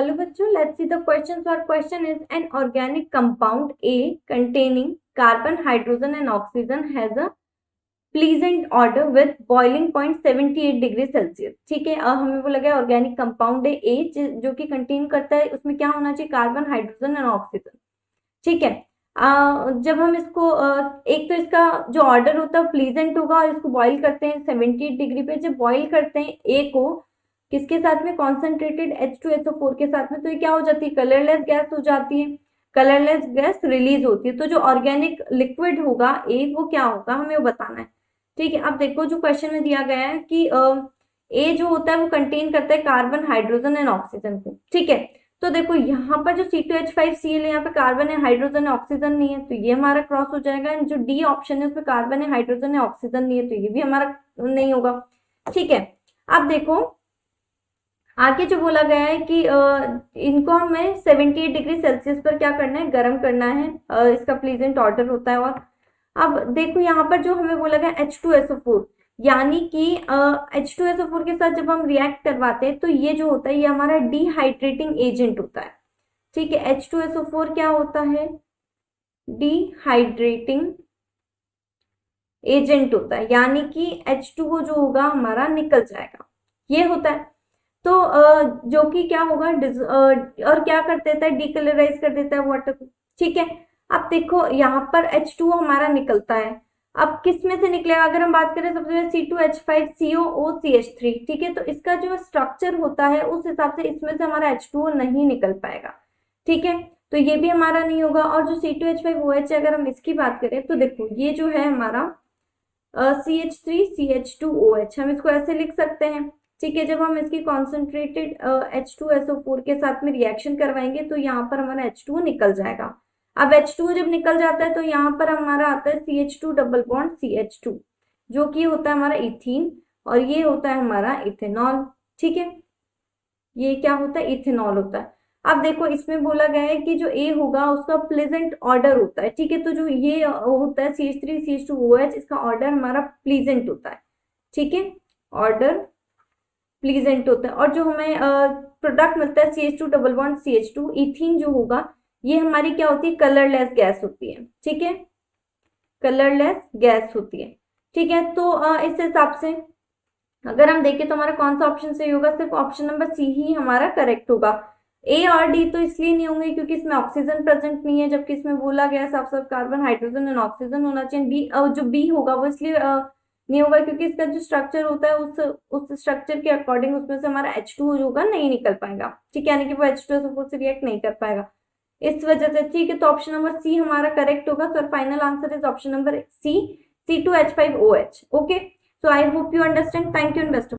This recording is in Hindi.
Hello bachcho, let's see the questions. Our question is, an organic compound A containing carbon, hydrogen and oxygen has a pleasant order with boiling point 78 degree Celsius. ठीक है, हमें बोला गया ऑर्गेनिक कंपाउंड है ए जो कि कंटेन करता है, उसमें क्या होना चाहिए, कार्बन, हाइड्रोजन एंड ऑक्सीजन। ठीक है, जब हम इसको एक तो इसका जो ऑर्डर होता है प्लीजेंट होगा और इसको बॉईल करते हैं 78 डिग्री पे। जब बॉईल करते हैं ए को किसके साथ में, कॉन्सेंट्रेटेड H2SO4 के साथ में, तो ये क्या हो जाती है, कलरलेस गैस हो जाती है, कलरलेस गैस रिलीज होती है। तो जो ऑर्गेनिक लिक्विड होगा ए वो क्या होगा, हमें वो बताना है। ठीक है, अब देखो जो क्वेश्चन में दिया गया है कि ए जो होता है वो कंटेन करता है कार्बन, हाइड्रोजन एंड ऑक्सीजन को। ठीक है, तो देखो यहाँ पर जो C2H5Cl है, यहाँ पे कार्बन है, हाइड्रोजन है, ऑक्सीजन नहीं है, तो ये हमारा क्रॉस हो जाएगा। जो डी ऑप्शन है उसमें कार्बन है, हाइड्रोजन है, ऑक्सीजन नहीं है, तो ये भी हमारा नहीं होगा। ठीक है, अब देखो आगे जो बोला गया है कि इनको हमें 78 डिग्री सेल्सियस पर क्या करना है, गर्म करना है। इसका प्लीजेंट ऑर्डर होता है। और अब देखो यहाँ पर जो हमें बोला गया H2SO4, यानी कि H2SO4 के साथ जब हम रिएक्ट करवाते हैं तो ये जो होता है ये हमारा डिहाइड्रेटिंग एजेंट होता है। ठीक है, H2SO4 क्या होता है, डिहाइड्रेटिंग एजेंट होता है, यानी कि H2O जो होगा हमारा निकल जाएगा, ये होता है। तो जो कि क्या होगा और क्या कर देता है, डिकलराइज कर देता है वाटर को। ठीक है, अब देखो यहाँ पर H2O हमारा निकलता है। अब किस में से निकलेगा, अगर हम बात करें सबसे पहले C2H5COOCH3। ठीक है, तो इसका जो स्ट्रक्चर होता है उस हिसाब से इसमें से हमारा H2O नहीं निकल पाएगा। ठीक है, तो ये भी हमारा नहीं होगा। और जो C2H5OH अगर हम इसकी बात करें तो देखो ये जो है हमारा CH3CH2OH, हम इसको ऐसे लिख सकते हैं। ठीक है, जब हम इसकी कॉन्सेंट्रेटेड H2SO4 के साथ में रिएक्शन करवाएंगे तो यहाँ पर हमारा H2O निकल जाएगा। अब H2O जब निकल जाता है तो यहाँ पर हमारा आता है CH2 डबल बॉन्ड CH2, जो कि होता है हमारा इथीन, और ये होता है हमारा इथेनॉल। ठीक है, ये क्या होता है, इथेनॉल होता है। अब देखो इसमें बोला गया है कि जो ए होगा उसका प्लेजेंट ऑर्डर होता है। ठीक है, तो जो ये होता है CH3CH2OH, इसका ऑर्डर हमारा प्लीजेंट होता है। ठीक है, ऑर्डर प्लीजेंट होता है। और जो हमें प्रोडक्ट मिलता है CH2 double bond CH2, ethene जो होगा ये हमारी क्या होती है, कलरलेस गैस होती है। ठीक है, कलरलेस गैस होती है। ठीक है, तो इस हिसाब से अगर हम देखें तो हमारा कौन सा ऑप्शन सही होगा, सिर्फ ऑप्शन नंबर सी ही हमारा करेक्ट होगा। ए और डी तो इसलिए नहीं होंगे क्योंकि इसमें ऑक्सीजन प्रेजेंट नहीं है, जबकि इसमें बोला गया साफ साफ कार्बन, हाइड्रोजन एंड ऑक्सीजन होना चाहिए। बी जो बी होगा वो इसलिए नहीं होगा क्योंकि इसका जो स्ट्रक्चर होता है उस स्ट्रक्चर के अकॉर्डिंग उसमें से हमारा H2O जो होगा नहीं निकल पाएगा। ठीक है, यानी कि वो H2SO4 से रिएक्ट नहीं कर पाएगा इस वजह से। ठीक है, तो ऑप्शन नंबर सी हमारा करेक्ट होगा। So final answer is option number C, C2H5OH। Okay, so I hope you understand. Thank you and best of luck.